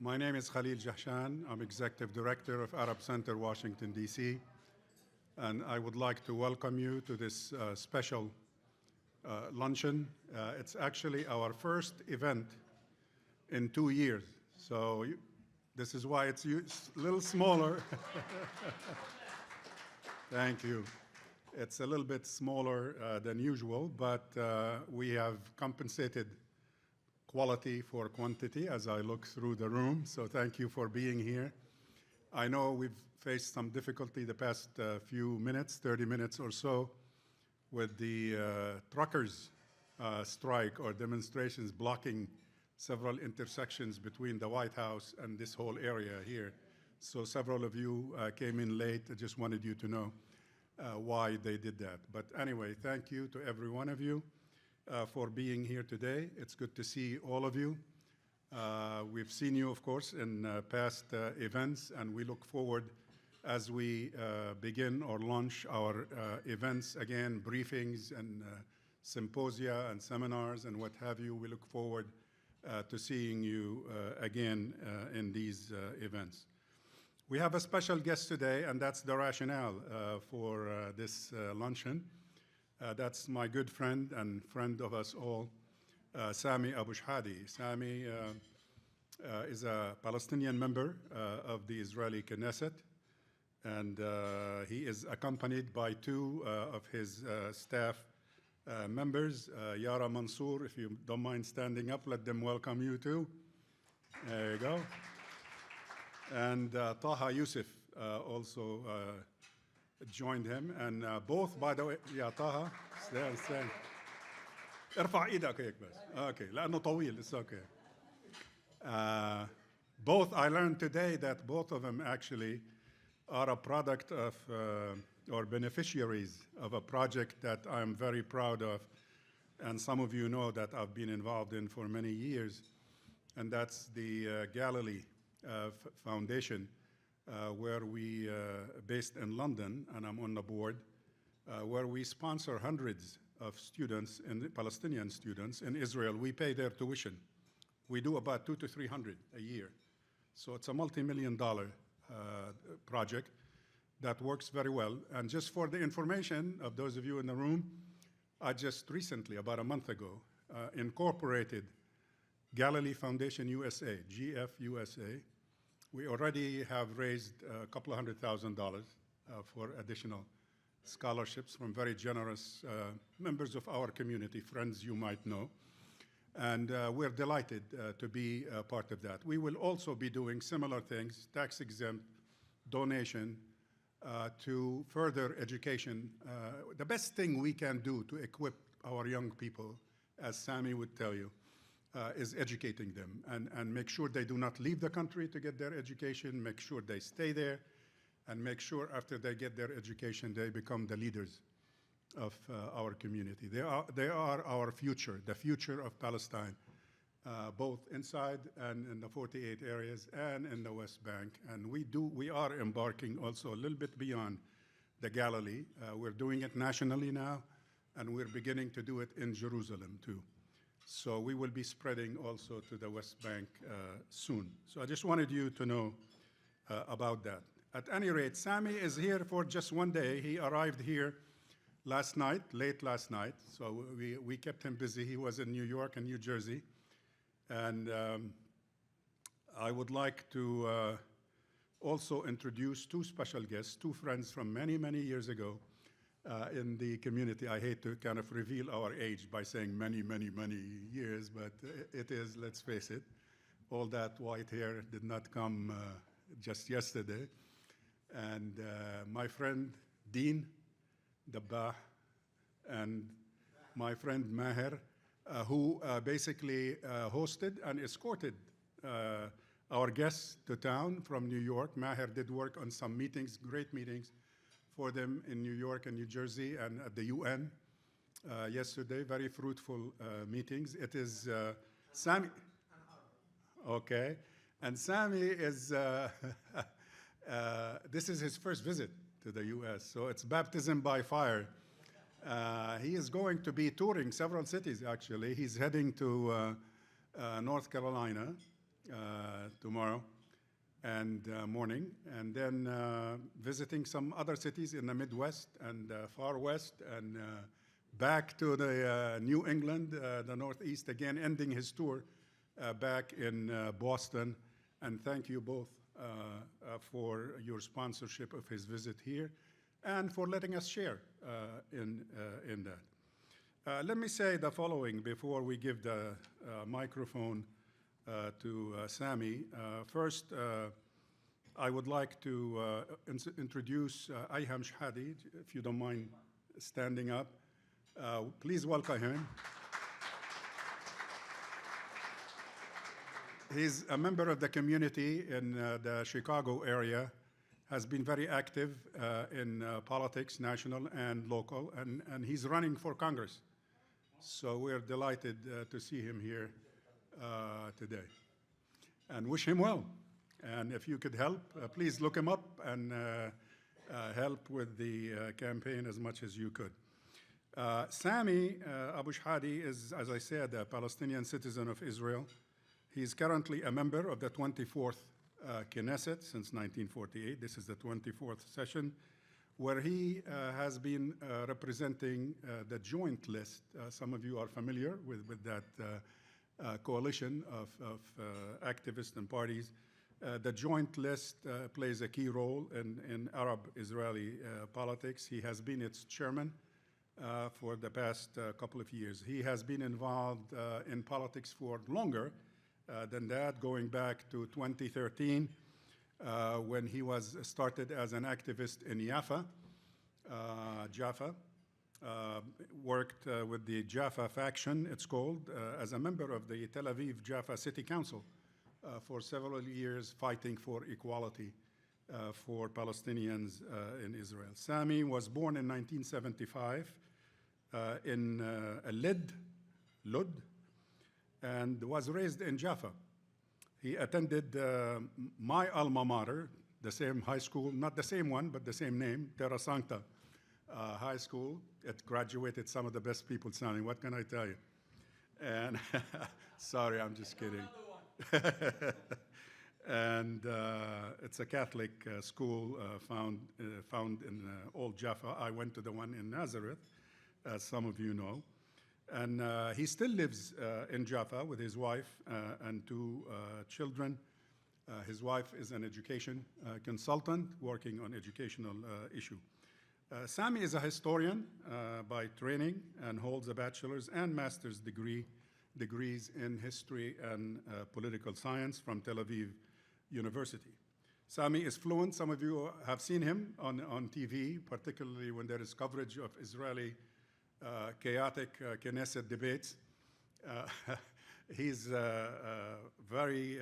My name is Khalil Jahshan. I'm Executive Director of Arab Center, Washington, D.C. And I would like to welcome you to this special luncheon. It's actually our first event in 2 years. So this is why it's a little smaller. Thank you. It's a little bit smaller than usual, but we have compensated quality for quantity as I look through the room, so thank you for being here. I know we've faced some difficulty the past few minutes, 30 minutes or so, with the truckers' strike or demonstrations blocking several intersections between the White House and this whole area here. So several of you came in late. I just wanted you to know why they did that. But anyway, thank you to every one of you for being here today. It's good to see all of you. We've seen you, of course, in past events, and we look forward as we begin or launch our events again, briefings and symposia and seminars and what have you. We look forward to seeing you again in these events. We have a special guest today, and that's the rationale for this luncheon. That's my good friend and friend of us all, Sami Abu Shahadi. Sami is a Palestinian member of the Israeli Knesset, and he is accompanied by two of his staff members. Yara Mansour, if you don't mind standing up, let them welcome you too. There you go. And Taha Youssef also joined him, and both, by the way, yeah, Taha, stand. ارفع ايدك هيك بس. Okay, لأنه طويل, it's okay. Both, I learned today that both of them actually are a product of, or beneficiaries of a project that I'm very proud of, and some of you know that I've been involved in for many years, and that's the Galilee Foundation, where we, based in London, and I'm on the board, where we sponsor hundreds of students, Palestinian students in Israel. We pay their tuition. We do about 200 to 300 a year. So it's a multi-million-dollar project that works very well. And just for the information of those of you in the room, I just recently, about a month ago, incorporated Galilee Foundation USA, GFUSA. We already have raised a couple of $100,000 for additional scholarships from very generous members of our community, friends you might know. And we're delighted to be a part of that. We will also be doing similar things, tax-exempt donation to further education. The best thing we can do to equip our young people, as Sami would tell you, is educating them and make sure they do not leave the country to get their education, make sure they stay there, and make sure after they get their education, they become the leaders of our community. They are our future, the future of Palestine, both inside and in the 48 areas and in the West Bank. And we are embarking also a little bit beyond the Galilee. We're doing it nationally now, and we're beginning to do it in Jerusalem too. So we will be spreading also to the West Bank soon. So I just wanted you to know about that. At any rate, Sami is here for just one day. He arrived here last night, late last night. So we kept him busy. He was in New York and New Jersey. And I would like to also introduce two special guests, two friends from many, many years ago. In the community. I hate to kind of reveal our age by saying many, many, many years, but it is, let's face it, all that white hair did not come just yesterday. And my friend Dean Dabbah and my friend Maher, who basically hosted and escorted our guests to town from New York. Maher did work on some meetings, great meetings, for them in New York and New Jersey and at the UN yesterday, very fruitful meetings. It is Sami. Okay. And Sami is, this is his first visit to the US, so it's baptism by fire. He is going to be touring several cities, actually. He's heading to North Carolina tomorrow and morning, and then visiting some other cities in the Midwest and Far West, and back to the New England, the Northeast again, ending his tour back in Boston. And thank you both for your sponsorship of his visit here and for letting us share in that. Let me say the following before we give the microphone to Sami. First, I would like to introduce Aihams Hadid, if you don't mind standing up. Please welcome him. He's a member of the community in the Chicago area, has been very active in politics, national and local, and he's running for Congress. So we're delighted to see him here today. And wish him well. And if you could help, please look him up and help with the campaign as much as you could. Sami Abu Shahadi is, as I said, a Palestinian citizen of Israel. He's currently a member of the 24th Knesset since 1948. This is the 24th session, where he has been representing the joint list. Some of you are familiar with that coalition of activists and parties. The joint list plays a key role in Arab-Israeli politics. He has been its chairman for the past couple of years. He has been involved in politics for longer than that, going back to 2013, when he was started as an activist in Jaffa, worked with the Jaffa faction, it's called, as a member of the Tel Aviv Jaffa City Council for several years, fighting for equality for Palestinians in Israel. Sami was born in 1975 in Lud, and was raised in Jaffa. He attended my alma mater, the same high school, not the same one, but the same name, Terra Sancta High School. It graduated some of the best people, Sami. What can I tell you? And sorry, I'm just kidding. And it's a Catholic school found in Old Jaffa. I went to the one in Nazareth, as some of you know. And he still lives in Jaffa with his wife and two children. His wife is an education consultant working on educational issue. Sami is a historian by training and holds a bachelor's and master's degrees in history and political science from Tel Aviv University. Sami is fluent. Some of you have seen him on TV, particularly when there is coverage of Israeli chaotic Knesset debates. He's very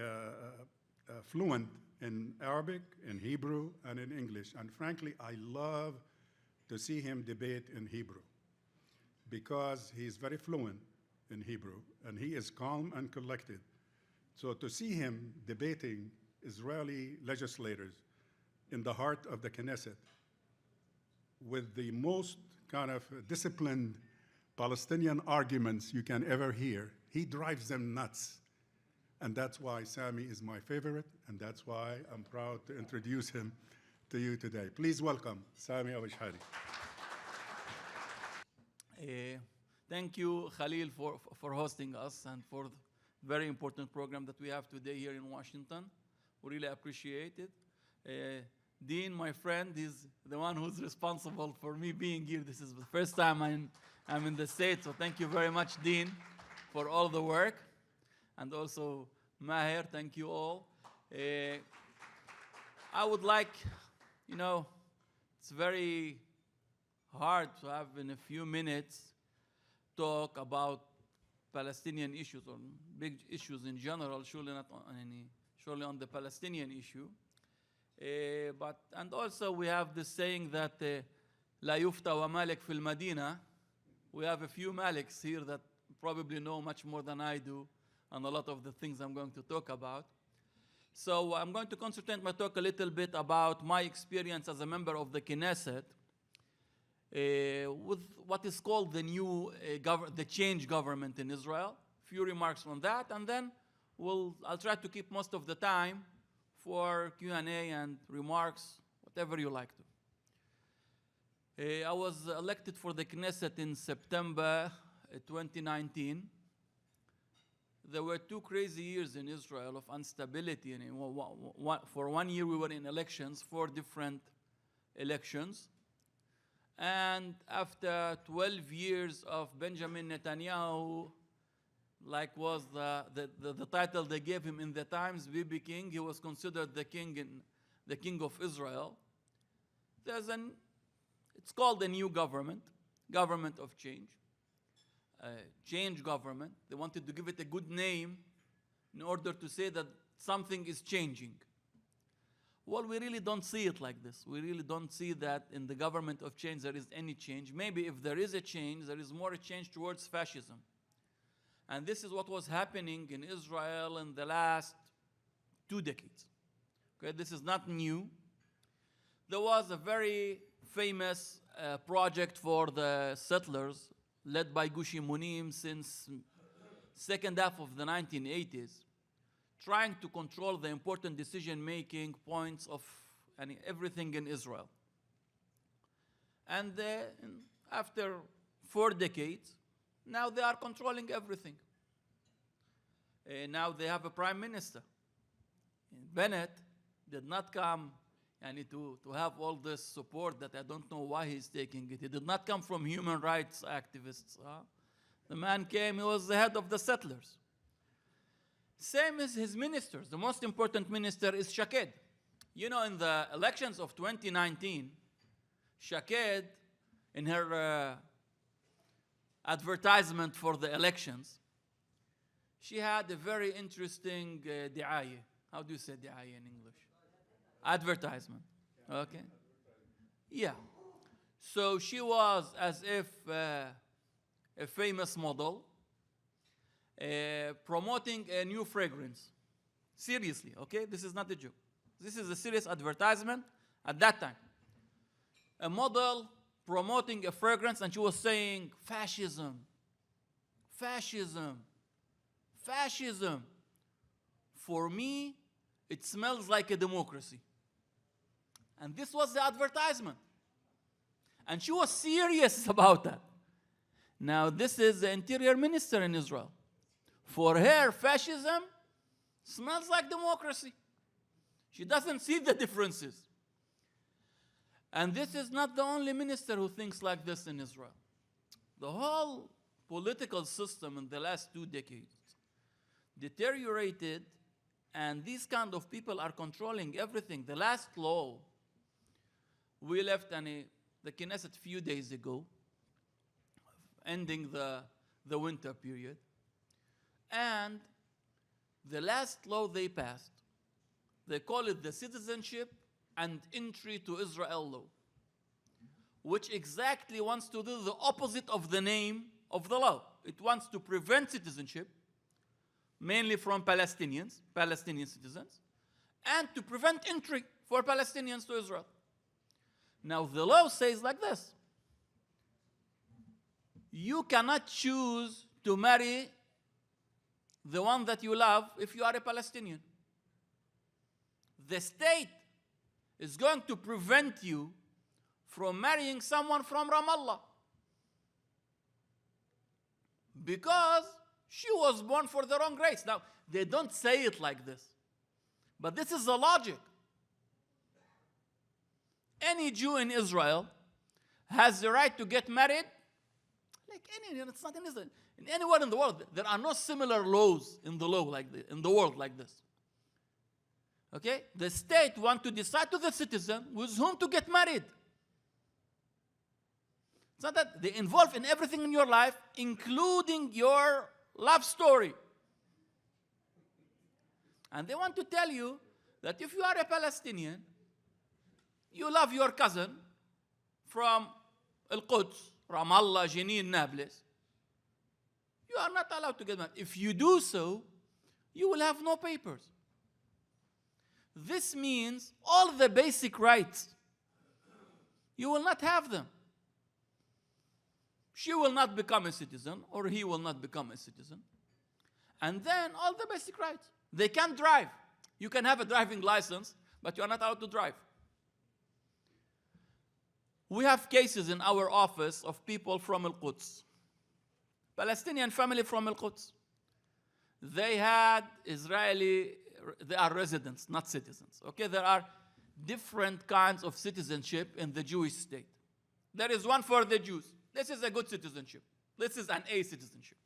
fluent in Arabic, in Hebrew, and in English. And frankly, I love to see him debate in Hebrew because he's very fluent in Hebrew, and he is calm and collected. So to see him debating Israeli legislators in the heart of the Knesset with the most kind of disciplined Palestinian arguments you can ever hear, he drives them nuts. And that's why Sami is my favorite, and that's why I'm proud to introduce him to you today. Please welcome Sami Abu Shahadi. Thank you, Khalil, for hosting us and for the very important program that we have today here in Washington. We really appreciate it. Dean, my friend, is the one who's responsible for me being here. This is the first time I'm in the States, so thank you very much, Dean, for all the work. And also, Maher, thank you all. I would like, it's very hard to have in a few minutes talk about Palestinian issues or big issues in general, surely not surely on the Palestinian issue. And also we have this saying that La yufta wa malik fil Madina. We have a few Maliks here that probably know much more than I do on a lot of the things I'm going to talk about. So I'm going to concentrate my talk a little bit about my experience as a member of the Knesset with what is called the new the change government in Israel. Few remarks on that, and then I'll try to keep most of the time for Q&A and remarks, whatever you like to. I was elected for the Knesset in September 2019. There were 2 crazy years in Israel of instability. And for 1 year we were in elections, 4 different elections. And after 12 years of Benjamin Netanyahu, like was the title they gave him in the Times, Bibi King, he was considered the king of Israel. It's called a new government of change. Change government. They wanted to give it a good name in order to say that something is changing. Well, we really don't see it like this. We really don't see that in the government of change there is any change. Maybe if there is a change, there is more a change towards fascism. And this is what was happening in Israel in the last 2 decades. Okay, this is not new. There was a very famous project for the settlers led by Gushi Munim since second half of the 1980s, trying to control the important decision-making points of everything in Israel. And after 4 decades, now they are controlling everything. Now they have a prime minister. Bennett did not come to have all this support that I don't know why he's taking it. He did not come from human rights activists. The man came, he was the head of the settlers. Same as his ministers. The most important minister is Shaked. You know, in the elections of 2019, Shaked, in her advertisement for the elections, she had a very interesting di'ayah. How do you say di'ayah in English? Advertisement. Okay. Yeah. So she was as if a famous model promoting a new fragrance. Seriously, okay? This is not a joke. This is a serious advertisement at that time. A model promoting a fragrance, and she was saying, fascism, fascism, fascism. For me, it smells like a democracy. And this was the advertisement. And she was serious about that. Now, this is the interior minister in Israel. For her, fascism smells like democracy. She doesn't see the differences. And this is not the only minister who thinks like this in Israel. The whole political system in the last 2 decades deteriorated, and these kind of people are controlling everything. The last law, we left the Knesset a few days ago, ending the winter period. And the last law they passed, they call it the Citizenship and Entry to Israel law, which exactly wants to do the opposite of the name of the law. It wants to prevent citizenship, mainly from Palestinian citizens, and to prevent entry for Palestinians to Israel. Now, the law says like this: you cannot choose to marry the one that you love if you are a Palestinian. The state is going to prevent you from marrying someone from Ramallah because she was born for the wrong race. Now, they don't say it like this, but this is the logic. Any Jew in Israel has the right to get married, it's not in Israel. In anywhere in the world, there are no similar laws in the world like this. Okay? The state wants to decide to the citizen with whom to get married. It's not that they involve in everything in your life, including your love story. And they want to tell you that if you are a Palestinian, you love your cousin from Al-Quds, Ramallah, Jenin, Nablus, you are not allowed to get married. If you do so, you will have no papers. This means all the basic rights, you will not have them. She will not become a citizen, or he will not become a citizen. And then all the basic rights. They can't drive. You can have a driving license, but you are not allowed to drive. We have cases in our office of people from Al-Quds, Palestinian family from Al-Quds. They had Israeli, they are residents, not citizens. Okay, there are different kinds of citizenship in the Jewish state. There is one for the Jews. This is a good citizenship. This is an A citizenship.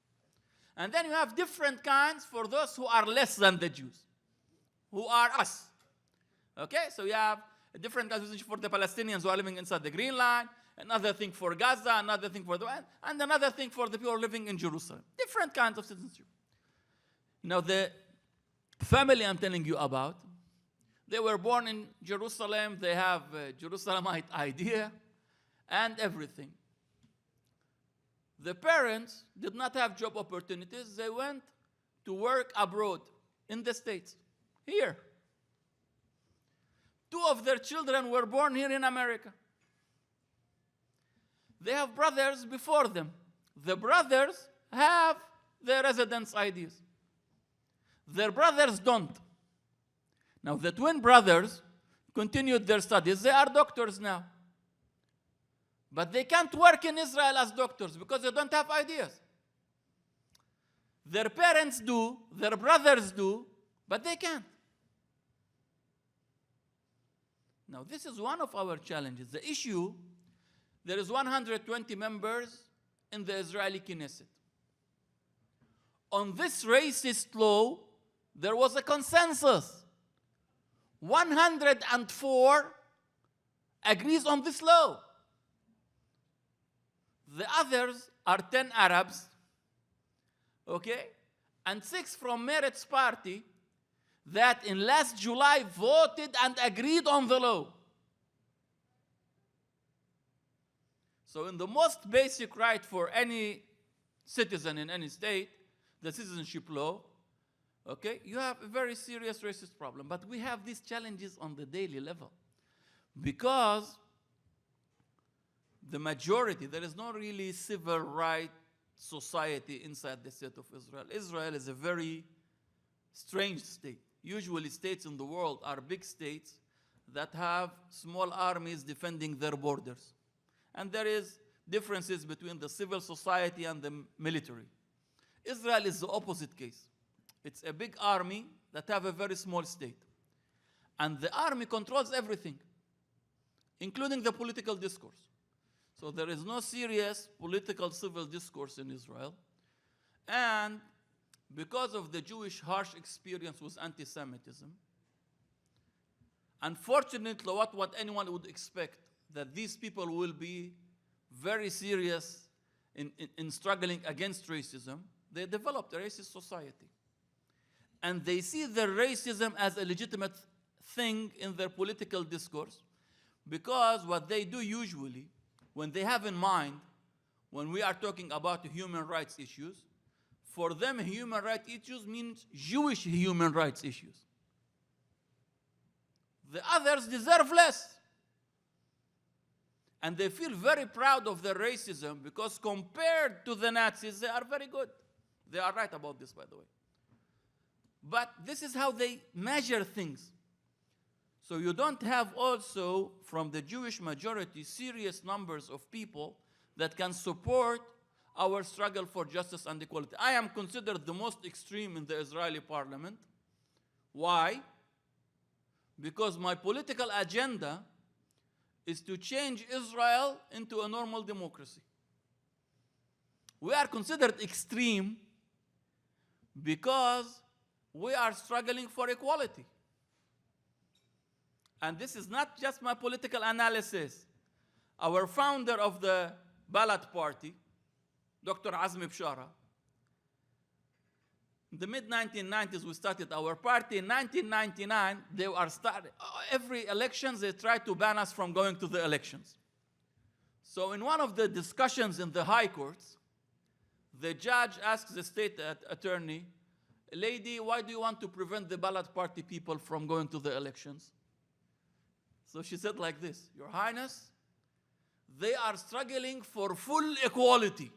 And then you have different kinds for those who are less than the Jews, who are us. Okay, so you have a different kind of citizenship for the Palestinians who are living inside the Green Line, another thing for Gaza, another thing for the, and another thing for the people living in Jerusalem. Different kinds of citizenship. Now the family I'm telling you about, they were born in Jerusalem, they have a Jerusalemite idea and everything. The parents did not have job opportunities. They went to work abroad in the States, here. 2 of their children were born here in America. They have brothers before them. The brothers have their residence IDs. Their brothers don't. Now, the twin brothers continued their studies. They are doctors now. But they can't work in Israel as doctors because they don't have ideas. Their parents do, their brothers do, but they can't. Now, this is one of our challenges. The issue, there is 120 members in the Israeli Knesset. On this racist law, there was a consensus. 104 agrees on this law. The others are 10 Arabs, okay, and 6 from Meretz party that in last July voted and agreed on the law. So in the most basic right for any citizen in any state, the citizenship law, okay, you have a very serious racist problem. But we have these challenges on the daily level because the majority, there is no really civil right society inside the state of Israel. Israel is a very strange state. Usually states in the world are big states that have small armies defending their borders. And there is differences between the civil society and the military. Israel is the opposite case. It's a big army that have a very small state. And the army controls everything, including the political discourse. So there is no serious political civil discourse in Israel. And because of the Jewish harsh experience with anti-Semitism, unfortunately, what anyone would expect, that these people will be very serious in struggling against racism, they developed a racist society. And they see their racism as a legitimate thing in their political discourse, because what they do usually, when they have in mind, when we are talking about human rights issues, for them human rights issues means Jewish human rights issues. The others deserve less. And they feel very proud of their racism because compared to the Nazis, they are very good. They are right about this, by the way. But this is how they measure things. So you don't have also, from the Jewish majority, serious numbers of people that can support our struggle for justice and equality. I am considered the most extreme in the Israeli parliament. Why? Because my political agenda is to change Israel into a normal democracy. We are considered extreme because we are struggling for equality. And this is not just my political analysis. Our founder of the Balad Party, Dr. Azmi Bshara, in the mid-1990s, we started our party. In 1999, they are every elections, they try to ban us from going to the elections. So in one of the discussions in the high courts, the judge asked the state attorney, "Lady, why do you want to prevent the Balad Party people from going to the elections?" So she said like this, "Your Highness, they are struggling for full equality."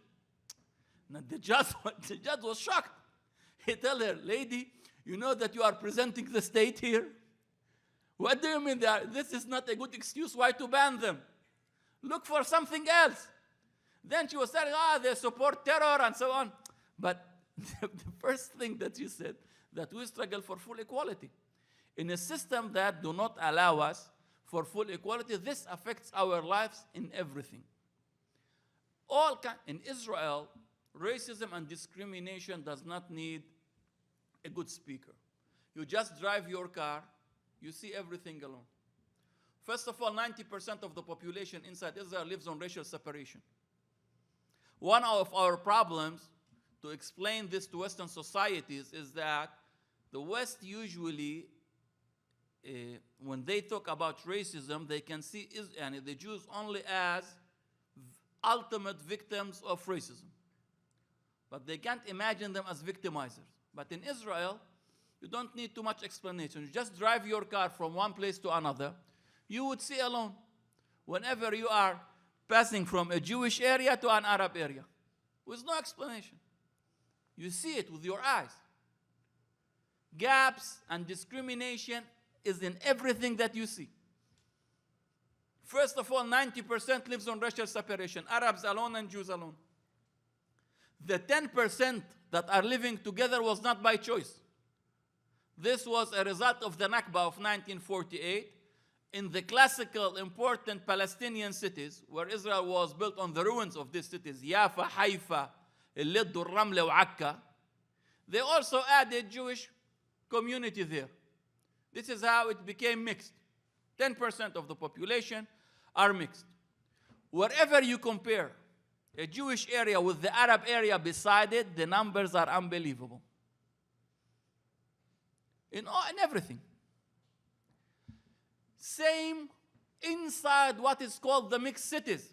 Now the judge was shocked. He tell her, lady, you know that you are presenting the state here? What do you mean this is not a good excuse why to ban them? Look for something else. Then she was saying, they support terror and so on. But the first thing that she said, that we struggle for full equality. In a system that do not allow us for full equality, this affects our lives in everything. In Israel, racism and discrimination does not need a good speaker. You just drive your car, you see everything alone. First of all, 90% of the population inside Israel lives on racial separation. One of our problems to explain this to Western societies is that the West usually, when they talk about racism, they can see the Jews only as ultimate victims of racism. But they can't imagine them as victimizers. But in Israel, you don't need too much explanation. You just drive your car from one place to another. You would see alone whenever you are passing from a Jewish area to an Arab area with no explanation. You see it with your eyes. Gaps and discrimination is in everything that you see. First of all, 90% lives on racial separation, Arabs alone and Jews alone. The 10% that are living together was not by choice. This was a result of the Nakba of 1948 in the classical important Palestinian cities where Israel was built on the ruins of these cities, Yafa, Haifa, Al-Lidd, Ramla, Akka. They also added Jewish community there. This is how it became mixed. 10% of the population are mixed. Wherever you compare a Jewish area with the Arab area beside it, the numbers are unbelievable. In everything. Same inside what is called the mixed cities.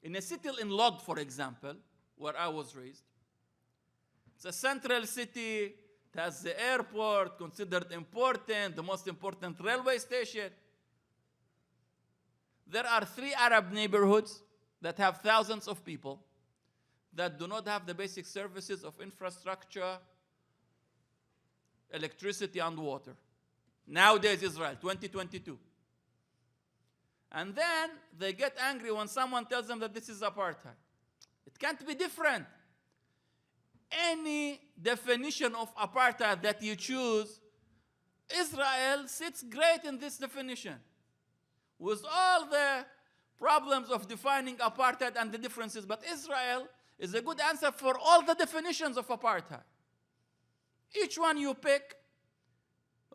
In a city in Lod, for example, where I was raised, it's a central city, it has the airport, considered important, the most important railway station. There are 3 Arab neighborhoods that have thousands of people that do not have the basic services of infrastructure, electricity, and water. Nowadays, Israel, 2022. And then they get angry when someone tells them that this is apartheid. It can't be different. Any definition of apartheid that you choose, Israel sits great in this definition. With all the problems of defining apartheid and the differences, but Israel is a good answer for all the definitions of apartheid. Each one you pick,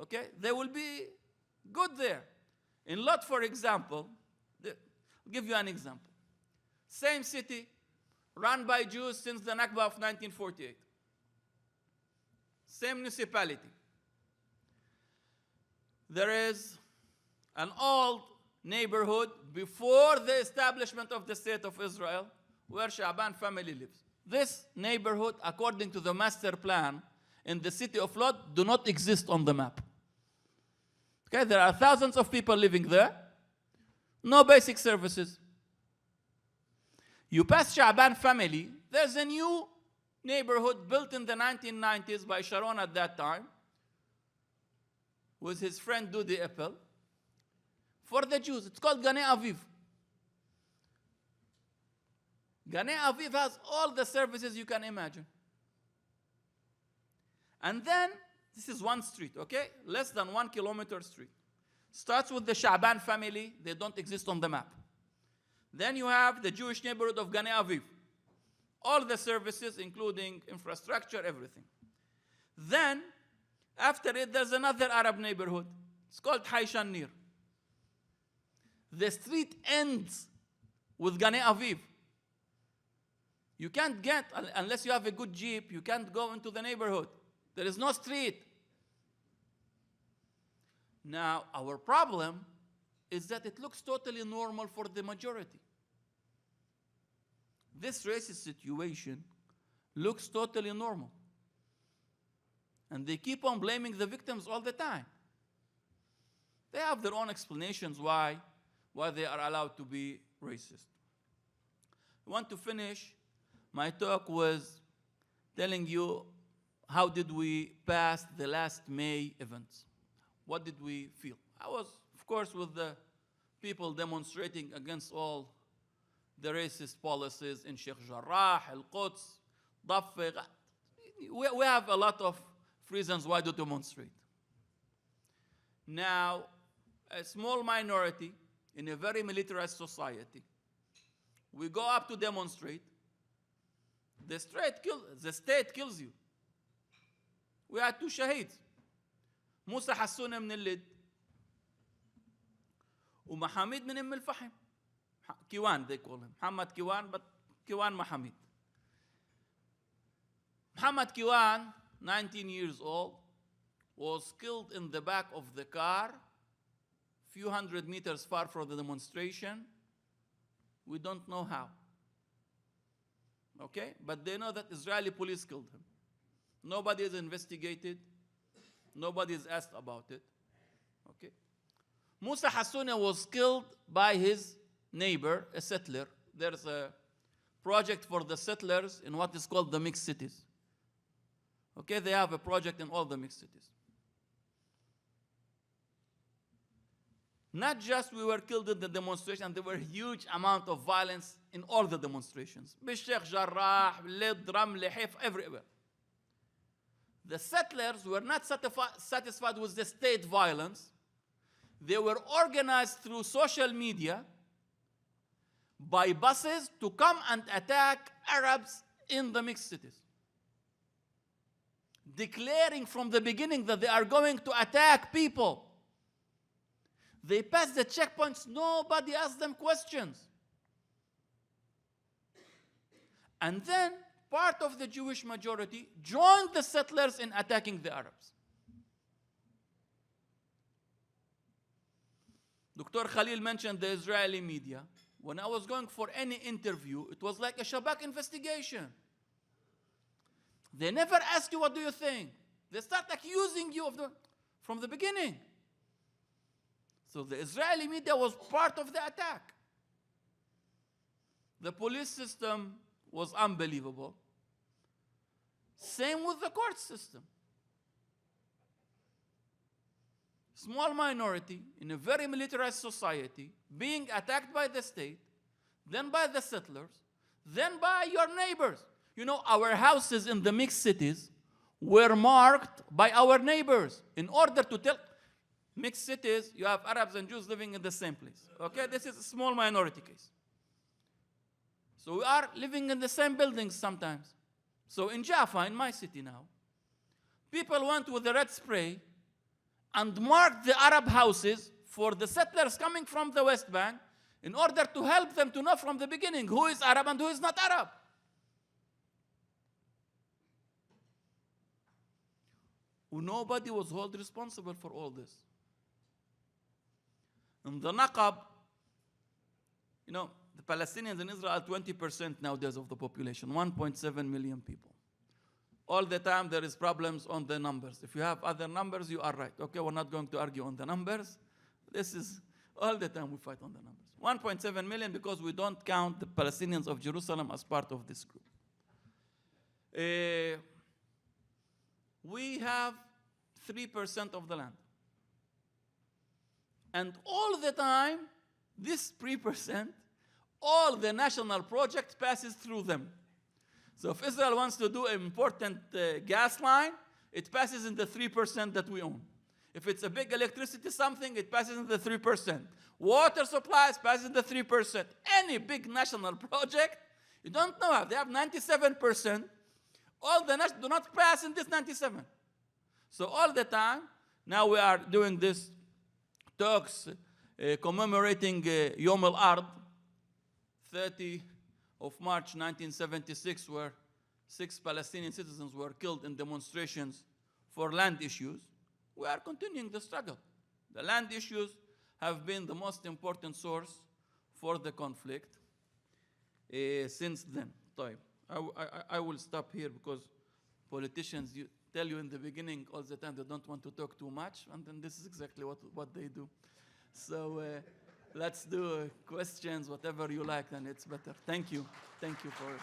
okay, they will be good there. In Lot, for example, I'll give you an example. Same city, run by Jews since the Nakba of 1948. Same municipality. There is an old neighborhood before the establishment of the State of Israel where Sha'ban family lives. This neighborhood, according to the master plan in the city of Lod, do not exist on the map. Okay, there are thousands of people living there, no basic services. You pass Sha'ban family, there's a new neighborhood built in the 1990s by Sharon at that time with his friend Dudi Eppel for the Jews. It's called Ganei Aviv. Ganei Aviv has all the services you can imagine. And then, this is one street, okay? Less than 1 kilometer street. Starts with the Sha'ban family. They don't exist on the map. Then you have the Jewish neighborhood of Ganei Aviv. All the services, including infrastructure, everything. Then, after it, there's another Arab neighborhood. It's called Haishan Nir. The street ends with Ganei Aviv. You can't get, unless you have a good jeep, you can't go into the neighborhood. There is no street. Now, our problem is that it looks totally normal for the majority. This racist situation looks totally normal. And they keep on blaming the victims all the time. They have their own explanations why they are allowed to be racist. I want to finish my talk with telling you how did we pass the last May events? What did we feel? I was, of course, with the people demonstrating against all the racist policies in Sheikh Jarrah, Al-Quds, Daffa. We have a lot of reasons why to demonstrate. Now, a small minority in a very militarized society, we go up to demonstrate, the state kills you. We had 2 shaheeds. موسى حسونة من اللد ومحاميد من الفحم. كيوان they call him. محمد كيوان, but كيوان محاميد. Muhammad Kiwan, 19 years old, was killed in the back of the car, few hundred meters far from the demonstration. We don't know how. Okay? But they know that Israeli police killed him. Nobody is investigated. Nobody is asked about it. Okay? Musa Hassouna was killed by his neighbor, a settler. There's a project for the settlers in what is called the mixed cities. Okay, they have a project in all the mixed cities. Not just we were killed in the demonstration, there were huge amount of violence in all the demonstrations. Bishek Jarrah, Lid, Ramli, Hif, everywhere. The settlers were not satisfied with the state violence. They were organized through social media by buses to come and attack Arabs in the mixed cities, declaring from the beginning that they are going to attack people. They passed the checkpoints, nobody asked them questions. And then part of the Jewish majority joined the settlers in attacking the Arabs. Dr. Khalil mentioned the Israeli media. When I was going for any interview, it was like a Shabak investigation. They never ask you, what do you think? They start accusing you from the beginning. So the Israeli media was part of the attack. The police system was unbelievable. Same with the court system. Small minority in a very militarized society being attacked by the state, then by the settlers, then by your neighbors. You know, our houses in the mixed cities were marked by our neighbors in order to tell mixed cities, you have Arabs and Jews living in the same place. Okay, this is a small minority case. So we are living in the same buildings sometimes. So in Jaffa, in my city now, people went with the red spray and marked the Arab houses for the settlers coming from the West Bank in order to help them to know from the beginning who is Arab and who is not Arab. Nobody was held responsible for all this. In the Naqab, you know, the Palestinians in Israel are 20% nowadays of the population, 1.7 million people. All the time there is problems on the numbers. If you have other numbers, you are right. Okay, we're not going to argue on the numbers. This is all the time we fight on the numbers. 1.7 million because we don't count the Palestinians of Jerusalem as part of this group. We have 3% of the land. And all the time, this 3%, all the national project passes through them. So if Israel wants to do an important gas line, it passes in the 3% that we own. If it's a big electricity something, it passes in the 3%. Water supplies passes in the 3%. Any big national project, you don't know how. They have 97%. All the national do not pass in this 97. So all the time, now we are doing this talks commemorating Yom al-Ard, 30 of March 1976, where 6 Palestinian citizens were killed in demonstrations for land issues. We are continuing the struggle. The land issues have been the most important source for the conflict since then. I will stop here because politicians tell you in the beginning all the time they don't want to talk too much, and then this is exactly what they do. So let's do questions, whatever you like, and it's better. Thank you. Thank you for it.